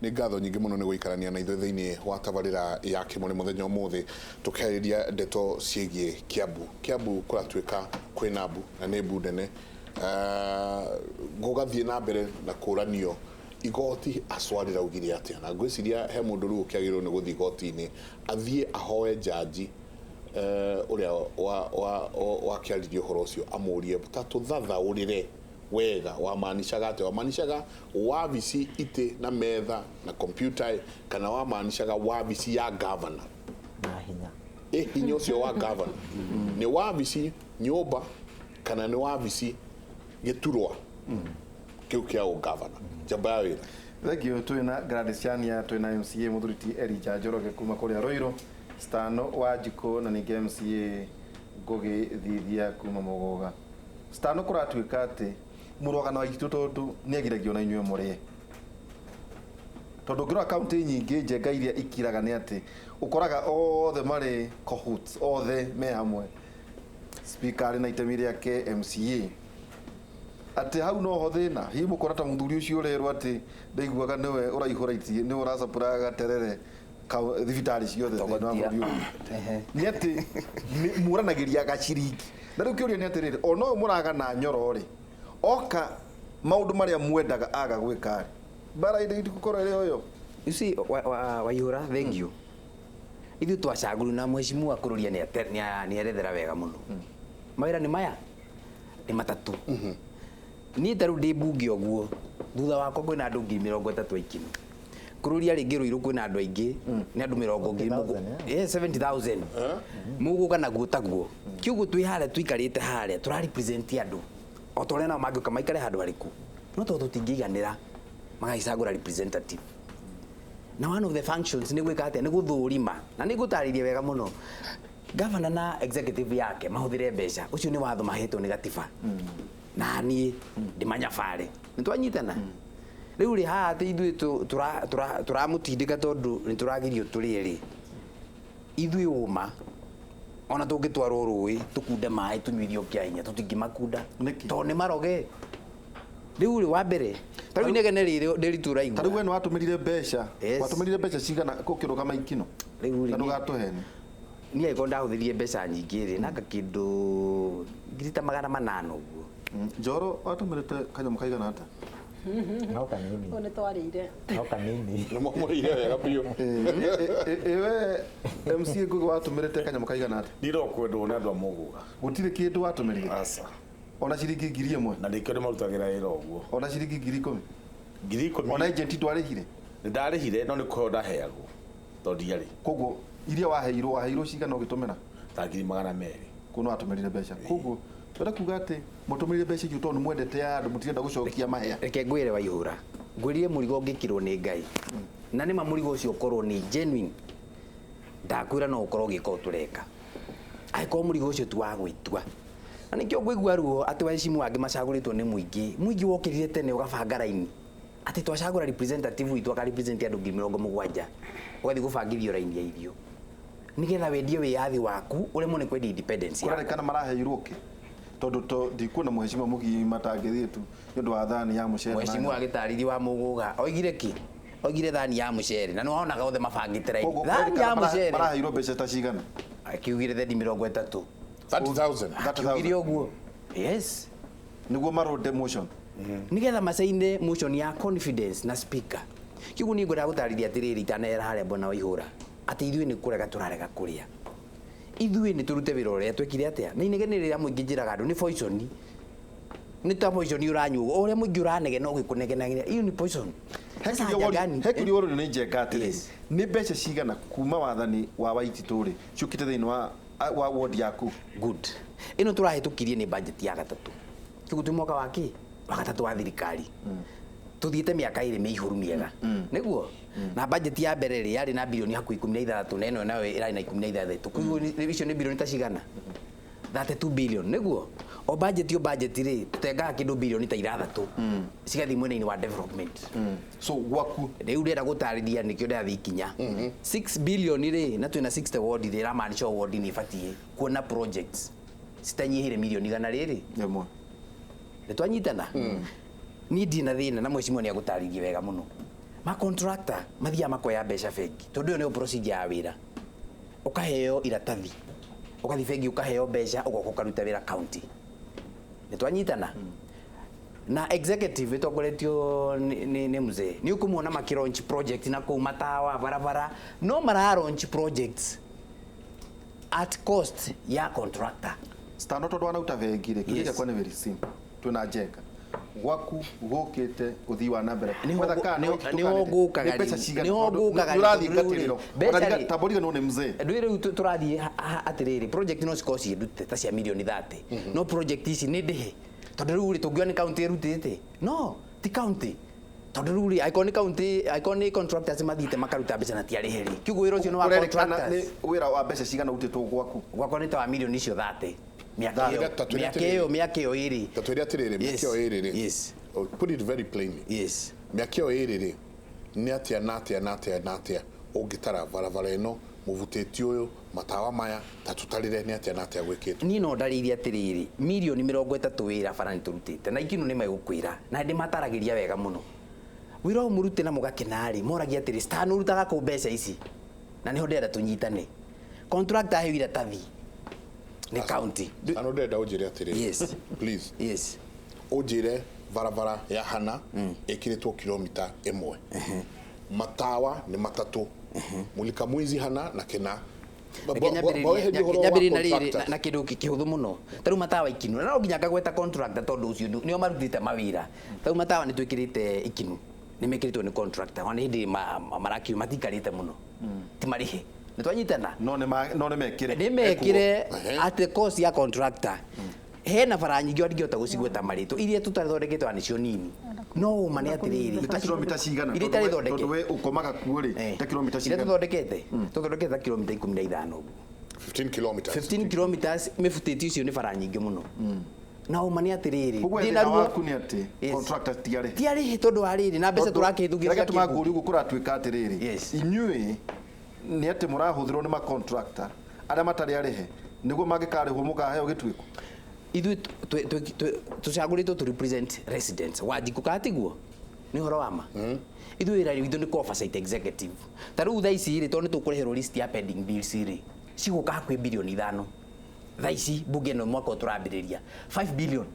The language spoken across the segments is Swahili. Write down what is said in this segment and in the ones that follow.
ni ngatho nyingi muno ni guikarania na ithuĩ thĩinĩ wa tabarĩra ya Kĩmoni mũthenya ũmũthĩ tukĩarĩria ndeto ciĩgiĩ Kiambu kũratuĩka kwĩna mbu na nĩ mbu nene gũgathiĩ na mbere na kũranio igoti acwari raugire atĩa na ngwĩciria he mũndũ rĩu ũkĩagĩrĩrwo nĩ gũthiĩ igoti-inĩ athiĩ ahoe njanji ũrĩa wakĩaririe ũhoro ũcio amũrie ta tũthathaũrĩre wega wamaanishaga wabici ite na metha na kompyuta kana wamaanishaga wabici ya governor na hinya hinya ũcio wa governor ni wabici nyũmba kana ni wabici gĩturwa kĩu kĩa governor jamba ya wĩra. Thank you. Twina Gladys Chania, twina MCA Muthuriti Elijah Njoroge kuma kuria Roiro, Stano Wanjiko na ninge MCA Ngugi Thithia kuma Mugoga. Stano kuratuika ati murogano wa itu tondu ni agiragio na inyuĩ mũrĩe tondu ngĩrora kaunti nyingĩ njenga iria ikiraga nĩ ati ukoraga othe marĩ cahoots othe me hamwe speaker arĩ na itemi rĩake MCA ati hau no ho thĩna hihi mũkora ta mũthuri ũcio ũrerwo ati ndaiguaga nĩwe ũraihũraitie nĩwe ũracapũraga terere thibitarĩ ciothe nĩ ati mũranagĩria gaciringi na rĩu kĩũria nĩ atĩrĩrĩ o no mũraga na nyoro rĩ oka maundu maria mwendaga aga gwika bara inde itukorwo ire oyo you see Waihura thank you ithu twacaguru na mheshimiwa kururia ni erethera wega muno mawira ni maya ni matatu ni taru ndi bunge oguo thutha wako kwina andu 30 aikini kururia ringi ruiru kwina andu aingi ni andu 20,000 70,000 muguka na gutaguo kiugo twi hare twikarite hare tura represent andu otore na magĩũka maikare handũ hariku no tondũ tũtingĩiganĩra magaicagũra representative na one of the functions nĩ gwĩka atĩa nĩ gũthũrima na nĩ ngũtarĩria wega mũno governor na executive yake mahũthĩre mbeca ũcio nĩ watho mahetwo nĩ gatiba na niĩ ndĩmanyabare nĩ twanyitana rĩu rĩ haha atĩ ithuĩ tũramũtindĩka tondũ nĩ tũragirio tũrĩerĩ ithuĩ ũma ona tũngĩtwarwo rũĩ tũkunde maĩ tũnyuithio kĩainya tũtingĩmakunda tondũ nĩ maroge rĩu rĩ wa mbere tarĩu inegene rĩrĩ ndĩritũraigua tarĩu we nĩ watũmĩrire mbeca cigana gũkĩrũgama ikino rĩu na ndũgatũhene niĩ angĩkorwo ndahũthĩrire mbeca nyingĩ rĩ nanga kĩndũ ngiri ta 800 ũguo Njoro watũmĩrĩte kanyamũ kaigana atĩa no kanini nĩ twarĩire no kanini na mũmũrĩire wega biũ ewe MCA Ngugi watũmĩrĩte kanyamũ kaigana atĩa ndirokwendwo nĩ andũ a Mũguga gũtirĩ kĩndũ watũmĩrire aca ona ciringi 1,000 na ndĩkĩo ndĩmarutagĩra wĩra ũguo ona ciringi 10,000 10,000 ona agent ndwarĩhire nĩ ndarĩhire no nĩ kũheo ndaheagwo tondũ ndiarĩ koguo iria waheirwo cigana ũgĩtũmĩra ta 200,000 kuno atũmĩrire mbeca koguo twenda kuga atĩ mũtũmĩrire mbeca icio tondũ mwendete andũ mũtirenda gũcokia mahea reke ngwĩre Waihũra ngwĩrire mũrigo ngĩkirwo nĩ Ngai na nĩ ma mũrigo ũcio ũkorwo nĩ genuine ndakwĩra no ũkorwo ũgĩka ũtũreka angĩkorwo mũrigo ũcio tu wa gwĩtua na nĩkĩo ngwĩgua ruo atĩ wahicimu angĩ macagũrĩtwo nĩ mũingĩ wokĩrire tene ũgabanga raini atĩ twacagũra representative witũ akarepresent andũ 70,000 ũgathiĩ gũbangithio raini ya irio nĩgetha wendie wĩyathi waku ũremwo nĩ kwendia independence kũrarĩkana maraheirwo kĩ tondu ndikuona mheshimiwa Mugi matangĩthiĩ tu nĩ ũndũ wa thani ya mũcere mheshimiwa agĩtarĩria wa Mũgũga oigire kĩ oigire thani ya mũcere na nĩ wonaga othe mabangĩte raini thani ya mũcere maraheirwo mbeca ta cigana akiugire thendi 30 30,000 akiugire ũguo yes nĩguo marũde motion nĩgetha macaine motion ya confidence na speaker kiugo nĩ ngwenda gũtarĩria atĩrĩrĩ itanera harĩa Bwana Waihũra atĩ ithuĩ nĩ kũrega tũrarega kũrĩa ithuĩ nĩ tũrute wĩra ũrĩa twekire atĩa na inegene rĩrĩa mũingĩ njĩraga andũ nĩ poison nĩ ta poison ũranyuo ũrĩa mũingĩ ũranege no gĩkũnegenagia iyo nĩ poison hekiri woro nĩ njenga atĩrĩ nĩ mbeca cigana kuma wathani wa Waititũ rĩ ciũkĩte thĩinĩ wa ward yaku good ĩno tũrahĩtũkirie nĩ budget ya gatatũ kiugo tũ mwaka wa kĩ wa gatatũ wa thirikari tuthiĩte mĩaka ĩrĩ mĩihũru mĩega nĩguo na budget ya mbere rĩ yarĩ na bilioni hakuhĩ 16 na ĩno nayo ĩrarĩ na 16 kuo icio nĩ bilioni ta cigana 32 billion nĩguo o budget rĩ tutengaga kĩndũ bilioni ta 6 cigathiĩ mwena-inĩ wa development so gwaku rĩu ndĩrenda gũtarĩria nĩkĩo ndĩrathiĩ ikinya 6 billion rĩ na twĩna 60 ward rĩ ĩramaanisha ward nĩ ĩbatiĩ kuona projects citanyihĩre milioni 100 rĩrĩ ĩmwe nĩ twanyitana niĩ ndina thĩna na mheshimiwa nĩ agũtarĩrie wega mũno ma contractor mathia makoya mbeca bengi tondu yo ni procedure ya wira ukaheo iratathi ukathi bengi ukaheo mbeca ugoka ukaruta wira county ni twanyitana na executive itogoretio ni mzee ni ukumuona makilaunch project na ku matawa barabara no mara launch projects at cost ya contractor stano tondu wanauta vengire kiriga kwa ni very simple twina jenga gwaku gukite uthii wa nambere wetha kana ni ogukaga ni ogukaga urathi gatiriro beca taboriga no ni mzee ndwire turathi atiriri project no sikosi ndute ta cia milioni 30 no project ici ni ndihe tondu riu ri tungiona county irutite no ti county tondu riu ri iconic contractors mathite makaruta mbeca na tiari heri kiugo wira ucio ni wa contractors wira wa mbeca cigana utitwo gwakwa ni ta wa milioni icio 30 miaka iyo iri tatwiri atiriri miaka iyo iri ri yes put it very plainly yes miaka iyo iri ri ni atia natia ungitara barabara ino muvuteti uyu matawa maya tatutarire ni atia gwikitwo ni no ndariri atiriri milioni 30 wira barani turutite na ikinu ni megukwira na ndi mataragiria wega muno wira umurute na mugakenari moragia atiri star nurutaga ku mbeca ici na niho ndenda tunyitane contractor hewira tathi ni county ano ndenda ujire atiriri yes please yes ujire barabara ya hana ikiritwo kilomita 1 matawa ni matatu mulika mwizi hana na kena nyambiri na riri na kindu kihuthu muno taru matawa ikinu na no nginya ngagweta contractor tondu ucio nio marutite mawira taru matawa ni twikirite ikinu ni mekiritwo ni contractor wana hindi maraki matikarite muno ti marihe ni twanyitana no ne mekire ni mekire at cost ya contractor hena bara nyingi ndingihota gucigweta marito iria tutathondeketwo anicio nini no mane atiriri ta kilomita cigana iria tari thondeke tondu we ukomaga kuuri ta kilomita cigana tuthondekete kilomita 15 uguo 15 kilometers 15 kilometers mefuteti icio ni bara nyingi muno na umani atiriri ndina ruo kuni ati contractor tiari tondu ariri na mbeca turakithugira rega tumaguri uguo kuratwika atiriri inyui ni ati murahuthirwo ni ma contractor aria matari arihe niguo mangikarihwo mukaheo gitwiko ithu tucaguritwo to represent residents wajiku katiguo ni horo wama ithu wira withu ni oversight executive taru thaa ici ri tondu tukureherwo list ya pending bills ri ciguka hakwi bilioni 5 thaa ici bunge no mwaka turambiriria 5 billion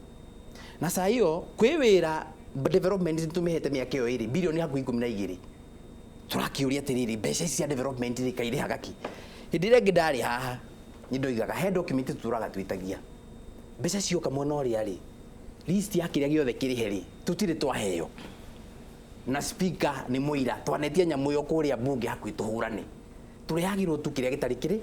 na saa hiyo kwi wira development tumihete miaka iyo iri bilioni hakwi 12 turakiuria atiriri mbeca cia development ri kaire hagaki hindire ngindari haha nyidoigaga he document turaga twitagia mbeca cioka mwena uria ri list ya kiria giothe kirihe ri tutire twaheo na speaker ni muira twanetia nyamu yo kuria bunge hakwi tuhurane turihagirwo tu kiria gitari kiri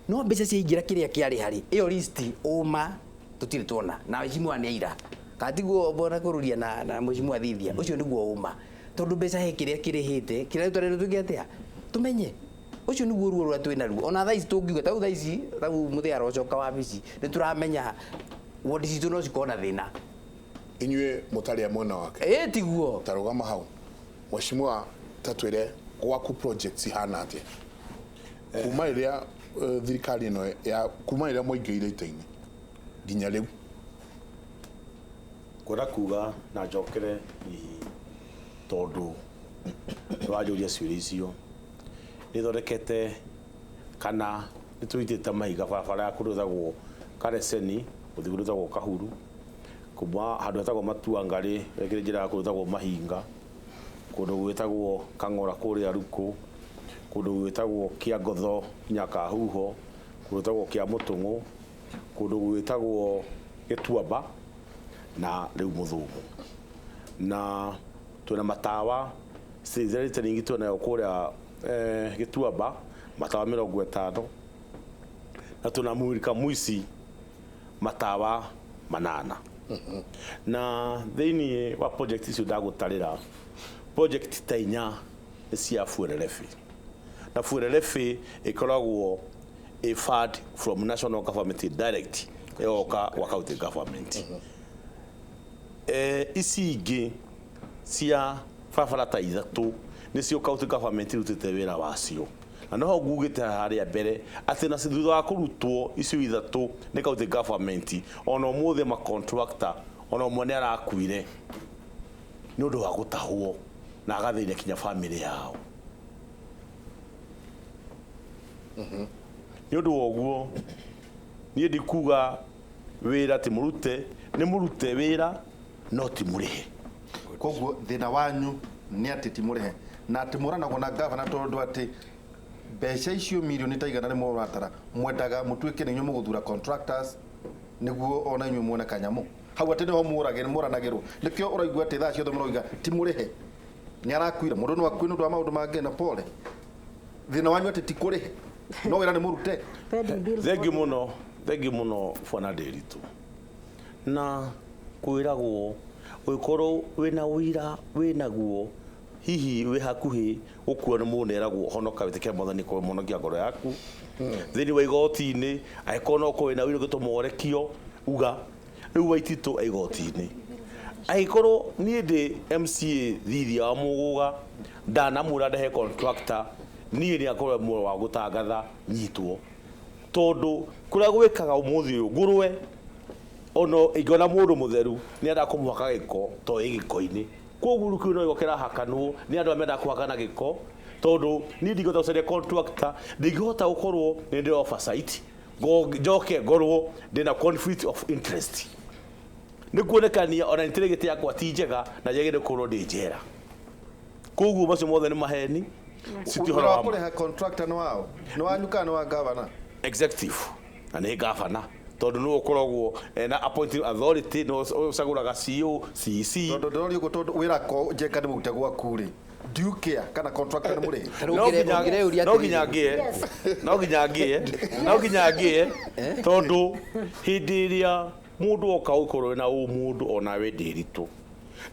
no mbeca ciingira kiria kiari hari iyo list uma tutire tuona na mheshimiwa ni ira katiguo bona kururia na mheshimiwa thithia ucio niguo uma tondu mbeca he kiria kirihite kiria turenda tugiatia tumenye ucio niguo ruo rwa twina ruo ona thaa ici tungiuga tau thaa ici tau muthia rocoka wabici ni turamenya wodi citu no cikona thina inyue mutari mwena wake tiguo tarugama hau mheshimiwa tatwire gwaku projects hana atia kuma iria thirikari ino ya kuma iria moingeire itaini nginya riu kwenda kuga na njokere tondu twajuria ciuria icio nithondekete kana nituitite mahiga barabara ya kurutagwo Kareseni uthi kurutagwo Kahuru kuma handu hetagwo Matuangari wekire njira ya kurutagwo Mahinga kundu gwitagwo Kang'ora kuria Ruku kundu gwitagwo Kiangotho nyaka Huho kurutagwo Kia Mutung'u kundu gwitagwo Gituamba na riu Muthumu na tuna matawa sizerite ningi tuna kuria Gituamba matawa 50 na tuna Mulika Muisi matawa 8 na thini wa project icio ndagutarira project tainya cia Fuererefi na Fuererefi ikoragwo a fund from national government direct yoka wa county government isi ingi cia barabara ta ithatu nicio county government rutite wira wacio na no ngugite haria mbere ati na thutha wa kurutwo icio ithatu ni county government ona umuthe ma contractor ona umwe ni arakuire ni undu wa gutahwo na agathĩnia kinya family yao nĩ ũndũ wa ũguo niĩ ndikuga wĩra ti mũrute nĩ mũrute wĩra no ti mũrĩhe koguo thĩna wanyu nĩ atĩ ti mũrĩhe na atĩ mũranagwo na gavana tondũ atĩ mbeca icio mirioni ta igana rĩmwe ũratara mwendaga mũtuĩke nĩ inyuĩ mũgũthura contractors nĩguo ona inyuĩ muone kanyamũ hau atĩ nĩho mũranagĩrwo nĩkĩo ũraigua atĩ thaa ciothe mũroiga ti mũrĩhe nĩ arakuire mũndũ no akuire nĩ ũndũ wa maũndũ mangĩ na pole thĩna wanyu atĩ ti kũrĩhe no wĩra nĩ mũrute thengi mũno bwana Ndiritu na kwĩragwo ũgĩkorwo wĩna ũira wĩnaguo hihi wĩ hakuhĩ gũkuo nĩ mũndũ eragwo honoka wĩtĩkĩra Mwathani kũhonokia ngoro yaku thĩinĩ wa igoti-inĩ angĩkorwo no ũkorwo wĩna ũira ũngĩtũma ũrekio uga rĩu Waititũ igoti-inĩ angĩkorwo niĩ ndĩ MCA thithia wa Mũgũga ndanamwĩra ndehe contractor niĩ nĩ akorwo mũndũ wa gũtangatha nyitwo tondũ kũrĩa gwĩkaga ũmũthĩ ũyũ ngũrwe ono ingĩona mũndũ mũtheru nĩ enda kũmũhaka gĩko to ĩ gĩko-inĩ koguo rĩu no igokĩra hakanwo nĩ andũ amenda kũhakana gĩko tondũ niĩ ndingĩhota gũcaria contractor ndingĩhota gũkorwo nĩ ndĩ oversight njoke ngorwo ndĩna conflict of interest nĩ kuonekania ona integrity yakwa ti njega na njagĩrĩire gũkorwo ndĩ njera koguo macio mothe nĩ maheni ũhoro wa kũrĩha contractor nĩ wao nĩ wanyu kana nĩ wa gavana executive na nĩ gavana tondũ nĩ ũkoragwo na appointing authority no ũcagũraga CEO CC tondũ ndĩroria ũguo tondũ wĩra ko njeka nĩ mũrute gwaku rĩ do you care kana contractor nĩ mũrĩhe no nginya ngĩe tondũ hĩndĩ ĩrĩa mũndũ oka gũkorwo na mũndũ ona we Ndiritu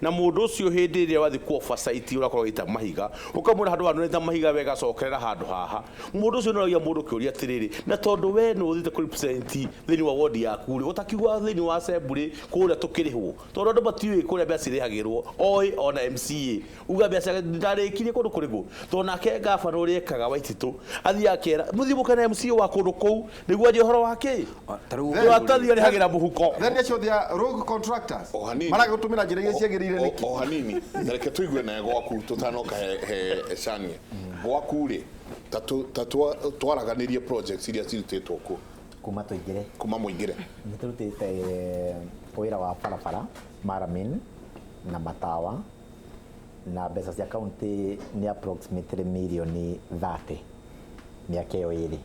na mũndũ ũcio hĩndĩ ĩrĩa wathiĩ ku oversight ũrakorwo gĩta mahiga ũkamwĩra handũ handu nĩta mahiga wega cokerera handũ haha mũndũ ũcio nĩoragia mũndũ kĩũria atĩrĩrĩ na tondũ we nĩ ũthĩte kũ represent thĩinĩ wa ward yaku rĩ ũtakiuga thĩinĩ wa assembly kũrĩa tũkĩrĩhwo tondũ andũ matiũĩ kũrĩa mbeca cirĩhagĩrwo oĩ ona MCA uga mbeca ndarĩkirie kũndũ kũrĩkũ tondũ nake gabana ũrĩa ekaga Waititũ athiĩ akera mũthiĩ mũkana MCA wa kũndũ kũu nĩguo anjie ũhoro wake tarĩu atathiĩ arĩhagĩra mũhuko then acio they are rogue contractors maragũtũmĩra njĩra iria ciagĩrĩire o hanini reke tũigue nawe gwaku tũtanoka he canie gwaku rĩ ta twaraganĩrie projects iria cirutĩtwo ku kuma tũingĩre kuma mũingĩre nĩ tũrutĩte wĩra wa barabara Maramin na matawa na mbeca cia kaunti nĩ approximately mirioni 30 mĩaka ĩyo ĩrĩ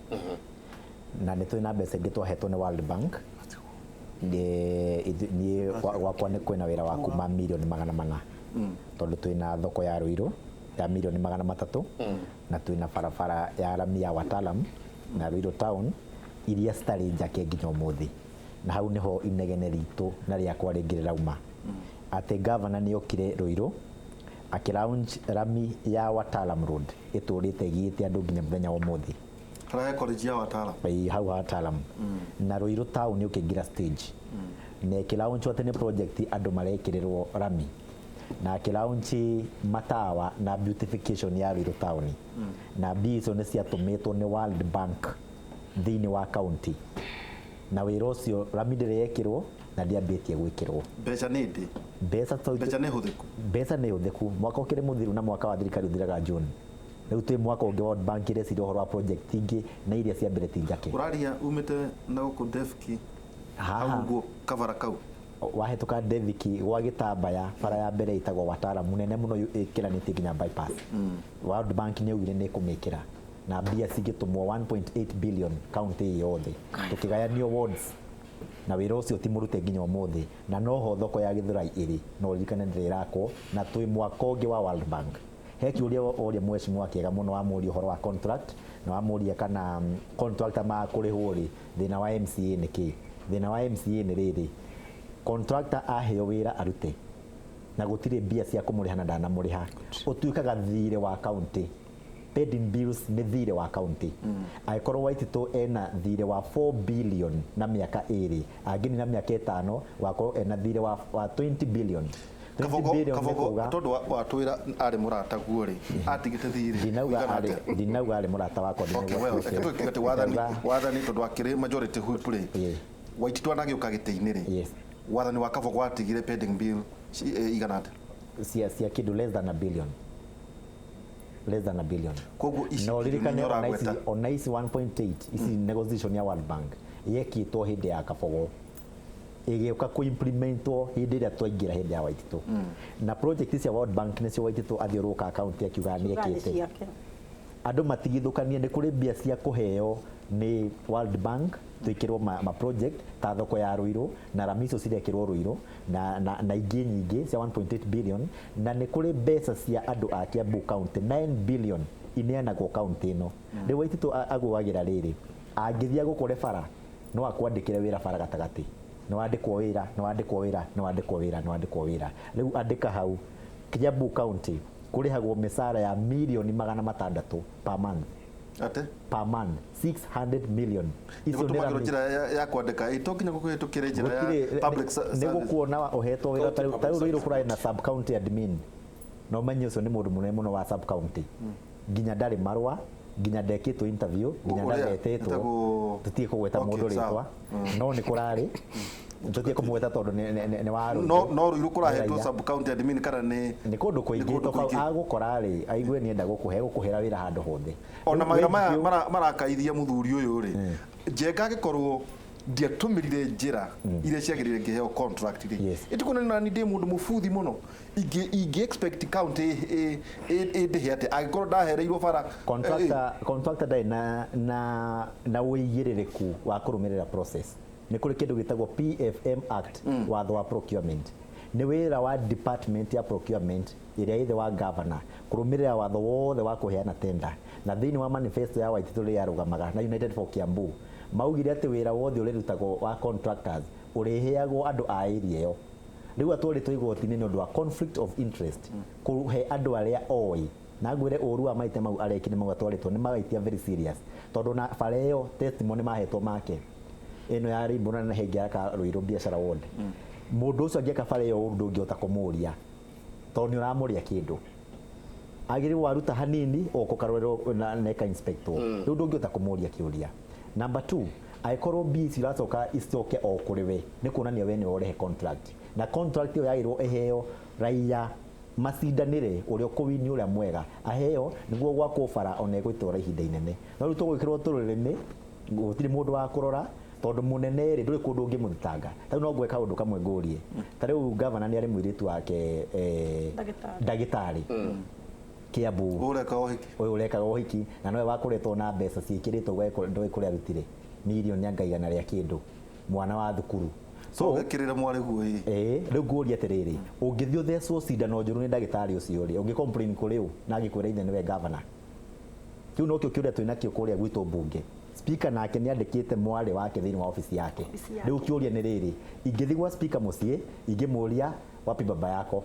na nĩ twĩna mbeca ingĩ twahetwo nĩ World Bank niĩ gwakwa nĩ kwĩna wĩra wa kuma mirioni 400 tondũ twĩna thoko ya Ruiru ya mirioni 300 na twĩna barabara ya rami ya Watalam na Ruiru town iria citarĩ njake nginya ũmũthĩ na hau nĩho inegene ritũ na rĩakwa rĩngĩ rĩrauma atĩ gavana nĩ okire Ruiru akĩlaunch rami ya Watalam road ĩtũrĩte ĩgĩte andũ nginya mũthenya wa ũmũthĩ haraya college ya Watalam hau Watalam na Ruiru town nĩ ũkĩingira stage na ĩkĩlaunch atĩ nĩ project andũ marekĩrĩrwo rami na akĩlaunch matawa na beautification ya Ruiru town na mbia icio nĩ ciatũmĩtwo nĩ World Bank thĩinĩ wa county na wĩra ũcio rami ndĩrekĩrwo na ndiambĩtie gwĩkĩrwo mbeca nĩ ndĩ mbeca nĩ hũthĩku mwaka ũkĩrĩ mũthiru na mwaka wa thirikari ũthiraga June rĩu twĩ mwaka ũngĩ World Bank ĩreciria ũhoro wa project ingĩ na iria cia mbere ti njake ũraria umĩte na gũkũ Devki hau kavara kau wahĩtũka Devki gwa Gĩtambaya bara ya mbere ĩtagwo Watalam mũnene mũno ĩkĩranĩtie nginya bypass World Bank nĩ augire nĩ ĩkũmĩkĩra na mbia cingĩtũmwo 1.8 billion county yothe tũkĩgayanio wards na wĩra ũcio ti mũrute nginya ũmũthĩ na noho thoko ya Gĩthũrai ĩrĩ no ririkane ndĩrakwo na twĩ mwaka ũngĩ wa World Bank he kĩũria mheshimiwa kĩega mũno wamũria ũhoro wa contract na wamũria kana contractor makũrĩhwo rĩ thĩna wa MCA nĩ kĩ thĩna wa MCA nĩ rĩrĩ contractor aheo wĩra arute na gũtirĩ mbia cia kũmũrĩha na ndanamũrĩha ũtuĩkaga thirĩ wa county paid in bills nĩ thirĩ wa county angĩkorwo Waititũ ena thirĩ wa 4 billion na mĩaka ĩrĩ angĩni na mĩaka 5 wakorwo ena thirĩ wa 20 billion Kabogo tondũ watwĩra arĩ mũrata guo rĩ atigĩte thirĩ ndinauga arĩ mũrata wakwa wathani tondũ akĩrĩ majority whip rĩ Waititũ anagĩũka gĩtĩ-inĩ rĩ wathani wa Kabogo atigire pending bill igana atĩa cia kĩndũ less than a billion less than a billion. Koguo ici no ririkane nĩũragweta. ona ici 1.8 ici negotiation ya World Bank yekitwo hindi ya Kabogo igĩuka kuimplementwo hindi ĩrĩa twaingĩra hindi ya Waititu na project cia World Bank nĩcio Waititu athiũrũka account akiuga nĩekĩte andũ matigithũkanie nĩ kũrĩ mbia cia kũheo nĩ World Bank twikirwo ma project ta thoko ya Ruiru na ramiso cirekirwo Ruiru na ingĩ nyingĩ cia 1.8 billion na nĩ kũrĩ mbeca cia andũ a Kiambu County 9 billion ineanagwo county ĩno rĩu Waititu agũagĩra rĩrĩ angĩthia gũkore bara no akwandĩkĩre wĩra bara gatagatĩ no andĩkwo wĩra no andĩkwo wĩra no andĩkwo wĩra no andĩkwo wĩra rĩu andĩka hau Kiambu County kurihagwo misara ya milioni 600 per month ate per month 600 million icio nĩ njira ya kwandĩka itokinya gũkũhĩtũkĩra njĩra ya public service nĩ gũkuona uhetwo wĩra ta rĩu kũrarĩ na sub county admin no menye ũcio nĩ mũndũ mũnene mũno wa sub county nginya ndarĩ marũa nginya ndekĩtwo interview nginya ndagetetwo tũtiĩ kũgweta mũndũ rĩtwa no nĩ kũrarĩ tutie kumweta tondu ni waru no Ruiru kurahetwo sub county admin kana ni kundu kuingi to agukora ri aigue ni enda gukuhera wira handu hothe ona mawira maya marakaithia muthuri uyu ri Njenga gikorwo ndiatumirire njira iria ciagirire ngiheo contract ri itukuna ni ndi mundu mubuthi muno ingi expect county ndihe ate agikorwo ndahereirwo bara contractor dai na wigiririku wa kurumirira process nĩ kũrĩ kĩndũ gĩtagwo PFM Act watho wa procurement nĩ wĩra wa department ya procurement ĩrĩa ĩthe wa governor kũrũmĩrĩra watho wothe wa kũheana tender na thĩinĩ wa manifesto ya Waititu rĩrĩa yarũgamaga na United for Kiambu maugire atĩ wĩra wothe ũrĩrutagwo wa contractors ũrĩheagwo andũ a area ĩyo rĩu atwarĩtwo igoti-inĩ nĩ ũndũ wa conflict of interest kũhe andũ arĩa oĩ na ngwĩre ũru wa maite mau arekire mau atwarĩtwo nĩ magaitia very serious tondũ na bara ĩyo testimony mahetwo make eno ya rimbona na hengia ka Ruiru biashara ward mundu ucio angeka bare yo undu ungiota kumuria to ni uramuria kindu agiri waruta hanini okukarorero na neka inspector riu ndungiota kumuria kiuria number 2 aikorwo BC iracoka icoke o kuriwe ni kuonania we ni urehe contract na contract yo yagirwo eheo raia macindanire uria kuwini uria mwega aheo niguo gwakwo bara ona igwitora ihinda inene no riu tugwikirwo tururimi gutiri mundu wa kurora tondu munene ri nduri kundu ngimutanga ta no gweka undu kamwe ngurie ta riu governor ni ari mwiritu wake ndagitari Kiambu ureka uhiki na nowe wakuretwo na mbeca ciikiritwo gweko ndoi kuria rutire milioni ngaigana ria kindu mwana wa thukuru so gekirira mwari guo riu nguria atiriri ungithio thecwo cindano njuru ni ndagitari ucio ri ungi complain kuri u na agikwira ithe niwe governor kiu no kio kiuria twina kio kuria gwitu bunge speaker nake ni andikite mwari wake thiini wa ofisi yake riu kiuria ni riri ingithi gwa speaker mucie ingimuria wapi baba yako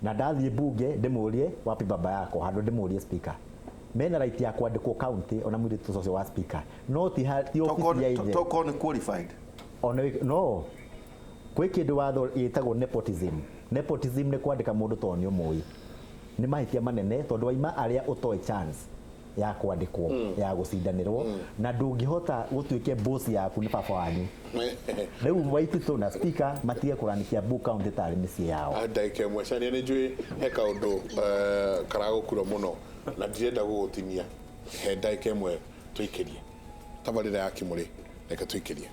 na ndathie bunge ndimurie wapi baba yako handu ndimurie speaker mena right ya kwandikwo county ona mwiri tucocio wa speaker no ti ofisi ya ije toko ni qualified no kwi kindu watho yitagwo nepotism ni kwandika mundu tonio mui ni mahitia manene tondu waima aria utoe chance ya kwandikwo ya gucindanirwo na ndungihota gutuike boss yaku ni baba wanyu riu Waititu na speaker matige kuranikia Kiambu County tari misi yao ndaike mwecania ni njui heka undu karagukura muno na ndirenda gugutinia he ndaike mwe tuikirie tabarira ya Kimuri reka tuikirie